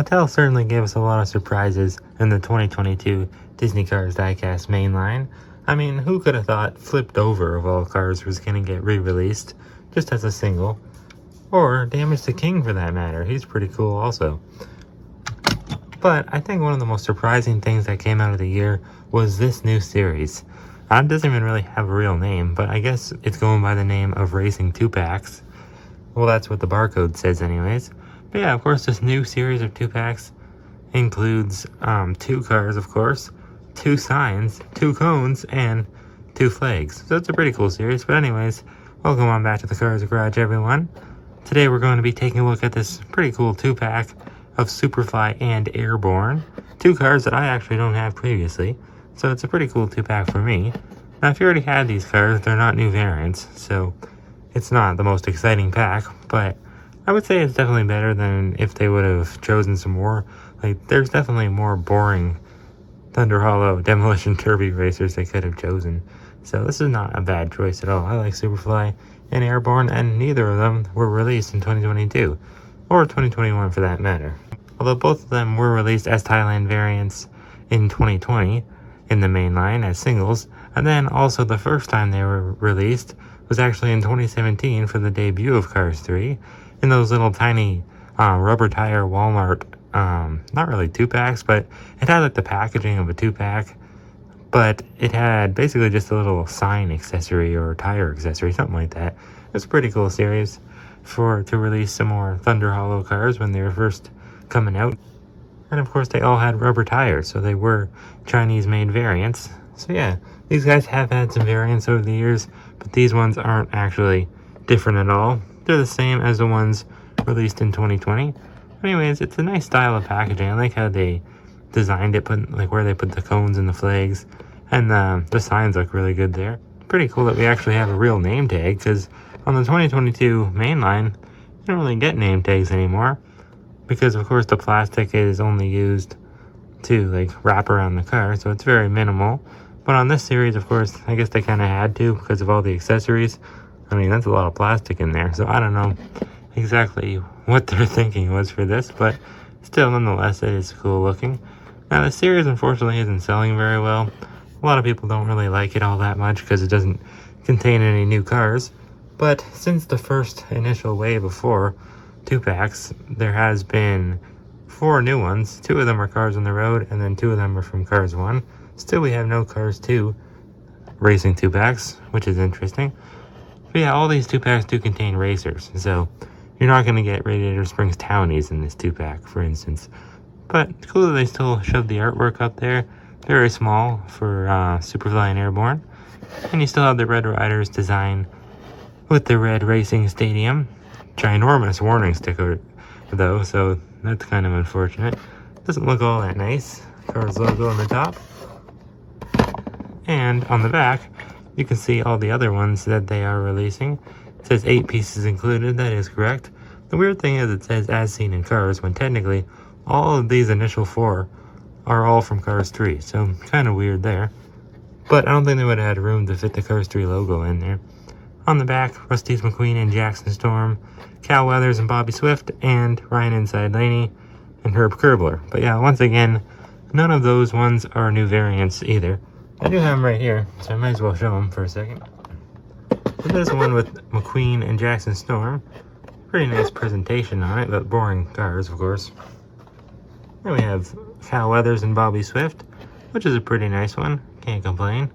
Mattel certainly gave us a lot of surprises in the 2022 Disney Cars Diecast mainline. I mean, who could have thought Flipped Over of all cars was going to get re-released just as a single? Or Damage the King for that matter. He's pretty cool also. But I think one of the most surprising things that came out of the year was this new series. It doesn't even really have a real name, but I guess it's going by the name of Racing 2-Packs. Well, that's what the barcode says anyways. But yeah, of course, this new series of 2-packs includes 2 cars, of course, 2 signs, 2 cones, and 2 flags. So it's a pretty cool series. But anyways, welcome on back to the Cars Garage, everyone. Today we're going to be taking a look at this pretty cool 2-pack of Superfly and Airborne. 2 cars that I actually don't have previously. So it's a pretty cool 2-pack for me. Now, if you already had these cars, they're not new variants, so it's not the most exciting pack, but I would say it's definitely better than if they would have chosen some more. Like, there's definitely more boring Thunder Hollow Demolition Derby racers they could have chosen. So this is not a bad choice at all. I like Superfly and Airborne, and neither of them were released in 2022, or 2021 for that matter. Although both of them were released as Thailand variants in 2020 in the main line as singles, and then also the first time they were released was actually in 2017 for the debut of Cars 3 in those little tiny rubber tire Walmart, not really 2-packs, but it had like the packaging of a 2-pack, but it had basically just a little sign accessory or tire accessory, something like that. It's a pretty cool series to release some more Thunder Hollow cars when they were first coming out. And of course they all had rubber tires, so they were Chinese-made variants. So yeah, these guys have had some variants over the years, but these ones aren't actually different at all. They're the same as the ones released in 2020. Anyways, it's a nice style of packaging. I like how they designed it, like where they put the cones and the flags, and the signs look really good there. Pretty cool that we actually have a real name tag, because on the 2022 mainline, you don't really get name tags anymore, because of course the plastic is only used to like wrap around the car, so it's very minimal. But on this series, of course, I guess they kind of had to because of all the accessories. I mean, that's a lot of plastic in there, so I don't know exactly what their thinking was for this, but still, nonetheless, it is cool looking. Now, the series, unfortunately, isn't selling very well. A lot of people don't really like it all that much because it doesn't contain any new cars. But since the first initial wave of 4 2-packs, there has been 4 new ones. 2 of them are Cars on the Road, and then 2 of them are from Cars 1. Still, we have no Cars 2 Racing 2-packs, which is interesting. But yeah, all these 2-packs do contain racers, so you're not going to get Radiator Springs Townies in this 2-pack, for instance. But cool that they still showed the artwork up there. Very small for Superfly and Airborne. And you still have the Red Riders design with the red racing stadium. Ginormous warning sticker, though, so that's kind of unfortunate. Doesn't look all that nice. Cars logo on the top. And on the back, you can see all the other ones that they are releasing. It says 8 pieces included, that is correct. The weird thing is it says as seen in Cars, when technically all of these initial 4 are all from Cars 3, so kind of weird there. But I don't think they would have had room to fit the Cars 3 logo in there. On the back, Rusty's McQueen and Jackson Storm, Cal Weathers and Bobby Swift, and Ryan Inside Laney and Herb Kerbler. But yeah, once again, none of those ones are new variants either. I do have them right here, so I might as well show them for a second. So there's one with McQueen and Jackson Storm. Pretty nice presentation on it, but boring cars, of course. Then we have Cal Weathers and Bobby Swift, which is a pretty nice one. Can't complain.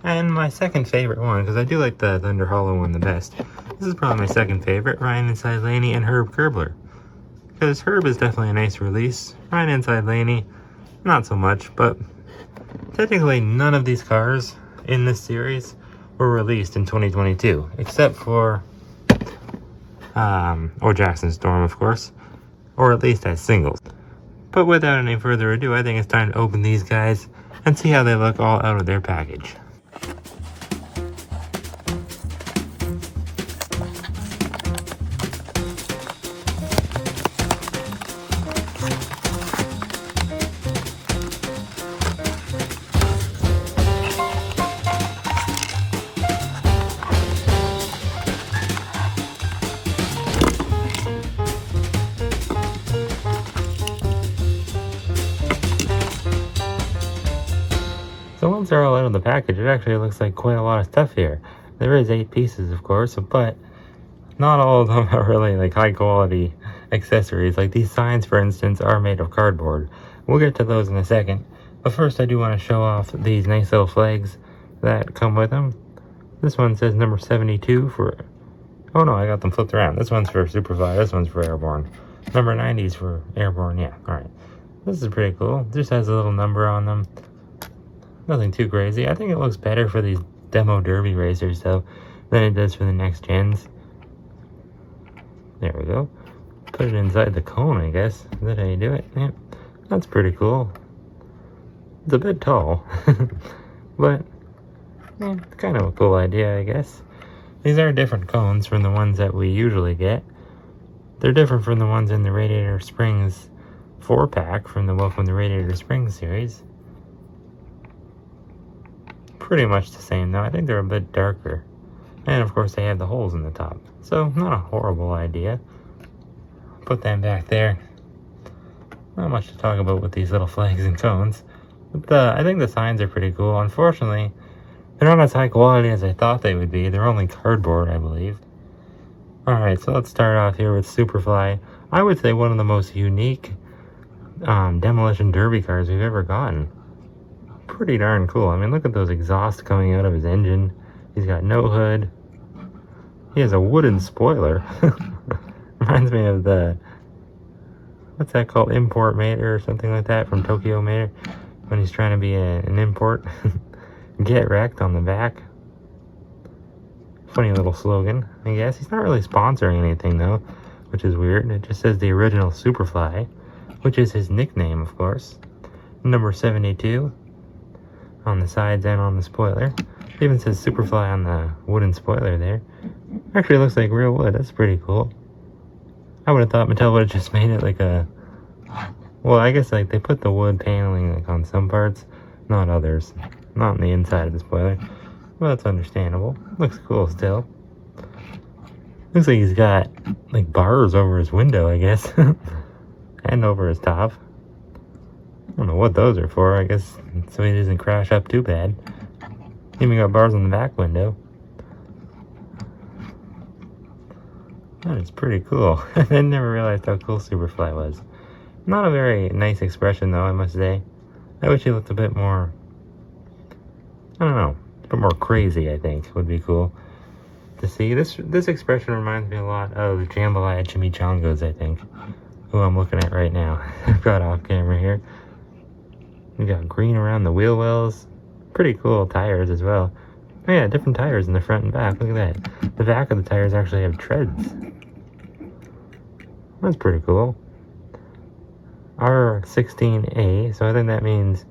And my second favorite one, because I do like the Thunder Hollow one the best. This is probably my second favorite, Ryan Inside Laney and Herb Kerbler. Because Herb is definitely a nice release. Ryan Inside Laney, not so much, but technically none of these cars in this series were released in 2022, except for, or Jackson Storm, of course, or at least as singles. But without any further ado, I think it's time to open these guys and see how they look all out of their package. once they're all out of the package, it actually looks like quite a lot of stuff here. There is 8 pieces, of course, but not all of them are really like high quality accessories. Like these signs, for instance, are made of cardboard. We'll get to those in a second. But first, I do want to show off these nice little flags that come with them. This one says number 72 for... Oh no, I got them flipped around. This one's for Superfly, this one's for Airborne. Number 90 is for Airborne, yeah, alright. This is pretty cool. Just has a little number on them. Nothing too crazy. I think it looks better for these demo derby racers, though, than it does for the next gens. There we go. Put it inside the cone, I guess. Is that how you do it? Yeah. That's pretty cool. It's a bit tall. But, yeah, it's kind of a cool idea, I guess. These are different cones from the ones that we usually get. They're different from the ones in the Radiator Springs 4-pack from the Welcome to Radiator Springs series. Pretty much the same, though. I think they're a bit darker. And, of course, they have the holes in the top. So, not a horrible idea. Put them back there. Not much to talk about with these little flags and cones. But I think the signs are pretty cool. Unfortunately, they're not as high quality as I thought they would be. They're only cardboard, I believe. Alright, so let's start off here with Superfly. I would say one of the most unique demolition derby cars we've ever gotten. Pretty darn cool. I mean, look at those exhausts coming out of his engine. He's got no hood. He has a wooden spoiler. Reminds me of the... What's that called? Import Mater or something like that from Tokyo Mater. When he's trying to be an import. Get wrecked on the back. Funny little slogan, I guess. He's not really sponsoring anything, though, which is weird. It just says the original Superfly, which is his nickname, of course. Number 72 on the sides and on the spoiler. It even says Superfly on the wooden spoiler there. Actually, it looks like real wood. That's pretty cool. I would have thought Mattel would have just made it like a... Well, I guess like they put the wood paneling like on some parts, not others. Not on the inside of the spoiler. Well, that's understandable. Looks cool still. Looks like he's got like bars over his window, I guess. And over his top. I don't know what those are for. I guess so he doesn't crash up too bad. Even got bars on the back window. That is pretty cool. I never realized how cool Superfly was. Not a very nice expression though, I must say. I wish he looked a bit more... I don't know. A bit more crazy, I think, would be cool to see. This expression reminds me a lot of Jambalaya Chimichangas, I think. Who I'm looking at right now. I've got off camera here. We got green around the wheel wells. Pretty cool tires as well. Oh yeah, different tires in the front and back. Look at that. The back of the tires actually have treads. That's pretty cool. R16A, so I think that means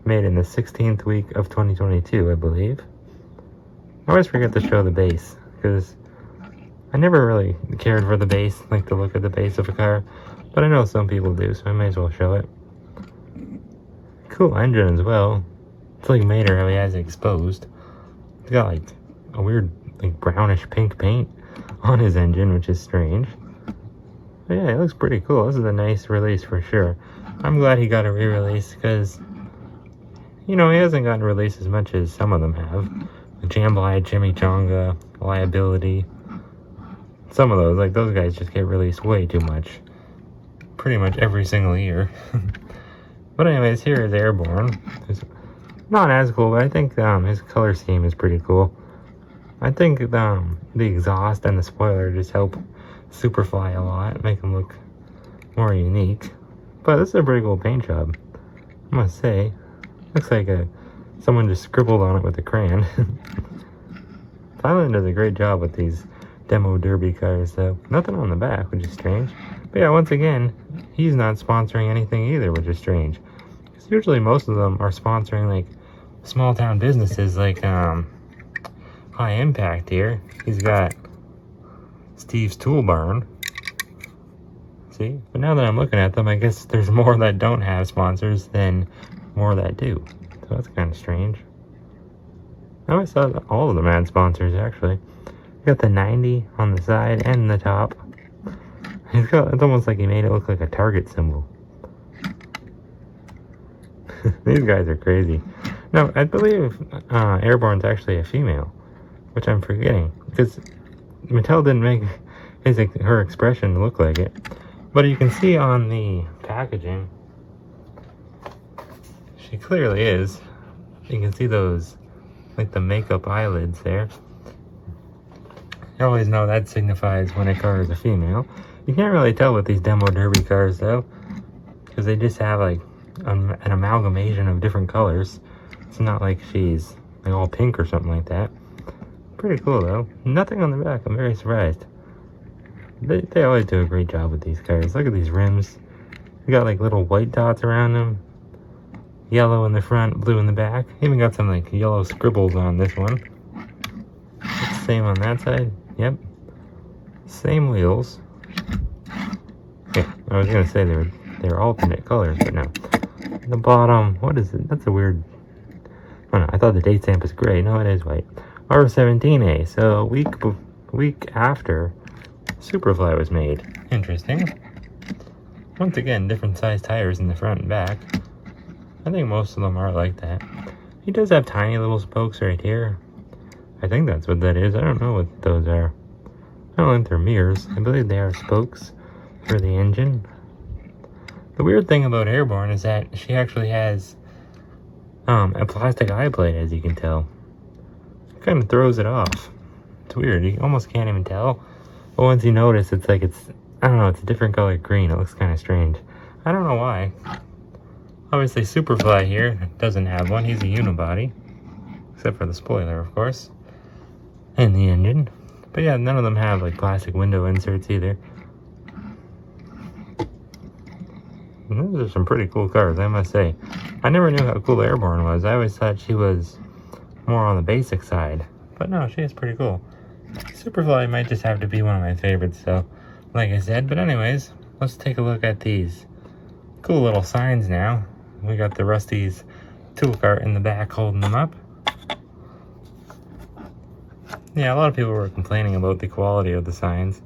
made in the 16th week of 2022, I believe. I always forget to show the base, because I never really cared for the base, like to look at the base of a car, but I know some people do, so I may as well show it. Cool engine as well. It's like Mater how he has it exposed. It's got like a weird like brownish pink paint on his engine, which is strange. But yeah, it looks pretty cool. This is a nice release for sure. I'm glad he got a re-release because, you know, he hasn't gotten released as much as some of them have. Jambalaya, Chimichanga, Liability. Some of those, like those guys just get released way too much. Pretty much every single year. But anyways, here is Airborne. It's not as cool, but I think his color scheme is pretty cool. I think the exhaust and the spoiler just help Superfly a lot, make him look more unique. But this is a pretty cool paint job, I must say. Looks like someone just scribbled on it with a crayon. Thailand does a great job with these demo derby cars, though. Nothing on the back, which is strange. But yeah, once again, he's not sponsoring anything either, which is strange. Because usually most of them are sponsoring like small town businesses, like High Impact here. He's got Steve's Tool Barn. See? But now that I'm looking at them, I guess there's more that don't have sponsors than more that do. So that's kind of strange. I always thought all of them had sponsors, actually. You got the 90 on the side and the top. It's almost like he made it look like a Target symbol. These guys are crazy. No, I believe Airborne's actually a female, which I'm forgetting, because Mattel didn't make her expression look like it. But you can see on the packaging, she clearly is. You can see those, like the makeup eyelids there. You always know that signifies when a car is a female. You can't really tell with these demo derby cars though, because they just have like an amalgamation of different colors. It's not like she's like all pink or something like that. Pretty cool though. Nothing on the back. I'm very surprised. They always do a great job with these cars. Look at these rims. They got like little white dots around them. Yellow in the front, blue in the back. Even got some like yellow scribbles on this one. Same on that side. Yep. Same wheels. Yeah, I was gonna say they're alternate colors, but no. The bottom, what is it? That's a weird. Oh no, I thought the date stamp was gray. No, it is white. R17A. So week after Superfly was made. Interesting. Once again, different size tires in the front and back. I think most of them are like that. He does have tiny little spokes right here. I think that's what that is. I don't know what those are. I don't think they're mirrors. I believe they are spokes for the engine. The weird thing about Airborne is that she actually has a plastic eye plate, as you can tell. It kind of throws it off. It's weird. You almost can't even tell. But once you notice, it's like I don't know, it's a different color green. It looks kind of strange. I don't know why. Obviously, Superfly here doesn't have one. He's a unibody. Except for the spoiler, of course. And the engine. But yeah, none of them have like plastic window inserts either. And those are some pretty cool cars, I must say. I never knew how cool Airborne was. I always thought she was more on the basic side. But no, she is pretty cool. Superfly might just have to be one of my favorites, so like I said. But anyways, let's take a look at these cool little signs now. We got the Rusty's tool cart in the back holding them up. Yeah, a lot of people were complaining about the quality of the signs.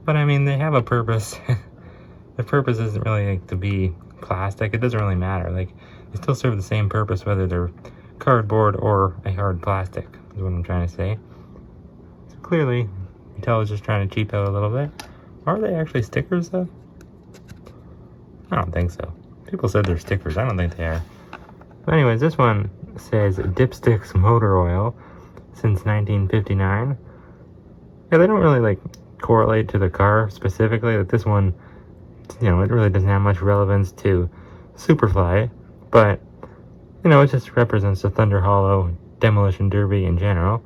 But I mean, they have a purpose. The purpose isn't really like to be plastic. It doesn't really matter. Like, they still serve the same purpose whether they're cardboard or a hard plastic, is what I'm trying to say. So clearly, Mattel is just trying to cheap out a little bit. Are they actually stickers though? I don't think so. People said they're stickers. I don't think they are. But anyways, this one says Dipsticks Motor Oil since 1959. Yeah, they don't really like correlate to the car specifically. Like this one, you know, it really doesn't have much relevance to Superfly, but you know, it just represents the Thunder Hollow Demolition Derby in general.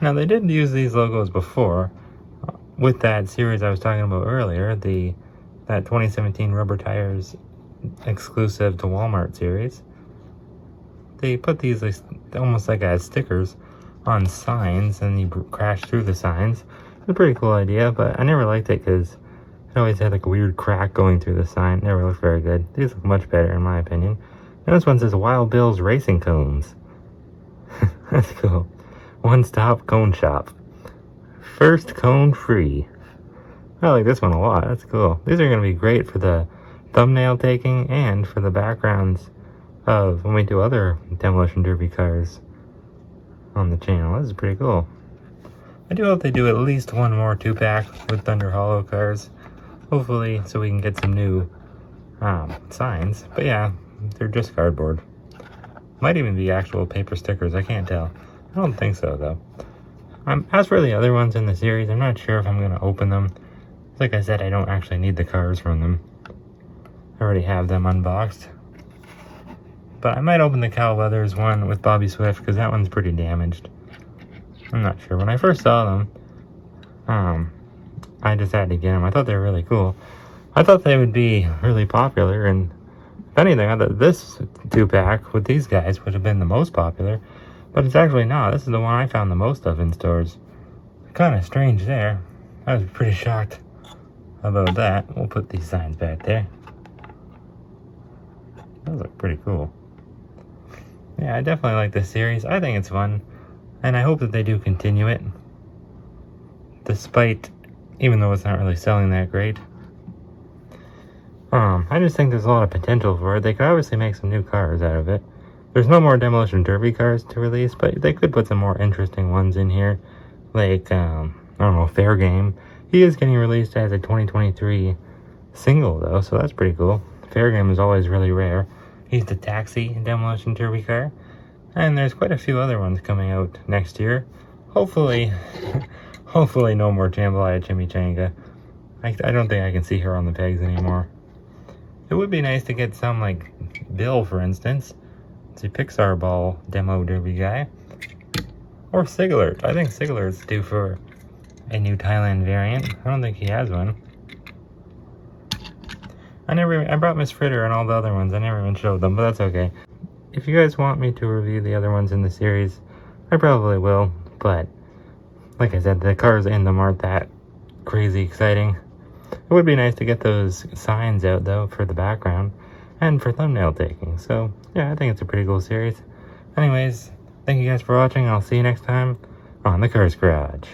Now, they did use these logos before with that series I was talking about earlier, that 2017 Rubber Tires exclusive to Walmart series. They put these like, almost like as stickers on signs, and you crash through the signs. It's a pretty cool idea, but I never liked it because it always had like a weird crack going through the sign. It never looked very good. These look much better in my opinion. And this one says Wild Bill's Racing Cones. That's cool. One-stop cone shop. First cone free. I like this one a lot. That's cool. These are going to be great for the thumbnail taking and for the backgrounds of when we do other Demolition Derby cars on the channel. This is pretty cool. I do hope they do at least one more 2-pack with Thunder Hollow cars. Hopefully, so we can get some new signs. But yeah, they're just cardboard. Might even be actual paper stickers. I can't tell. I don't think so, though. As for the other ones in the series, I'm not sure if I'm going to open them. Like I said, I don't actually need the cars from them. I already have them unboxed. But I might open the Cal Weathers one with Bobby Swift, because that one's pretty damaged. I'm not sure. When I first saw them, I just had to get them. I thought they were really cool. I thought they would be really popular, and if anything, I thought this 2-pack with these guys would have been the most popular. But it's actually not. This is the one I found the most of in stores. Kind of strange there. I was pretty shocked about that. We'll put these signs back there. Those look pretty cool. Yeah, I definitely like this series. I think it's fun. And I hope that they do continue it. Despite, even though it's not really selling that great. I just think there's a lot of potential for it. They could obviously make some new cars out of it. There's no more Demolition Derby cars to release, but they could put some more interesting ones in here. Like, I don't know, Fair Game. He is getting released as a 2023 single, though, so that's pretty cool. Fair Game is always really rare. He's the Taxi Demolition Derby car. And there's quite a few other ones coming out next year. Hopefully, hopefully no more Jambalaya Chimichanga. I don't think I can see her on the pegs anymore. It would be nice to get some, like, Bill, for instance. It's a Pixar Ball Demo Derby guy. Or Siglert. I think Siglert's due for a new Thailand variant. I don't think he has one. I brought Miss Fritter and all the other ones. I never even showed them, but that's okay. If you guys want me to review the other ones in the series, I probably will. But, like I said, the cars in them aren't that crazy exciting. It would be nice to get those signs out, though, for the background and for thumbnail taking. So, yeah, I think it's a pretty cool series. Anyways, thank you guys for watching, and I'll see you next time on the Cars Garage.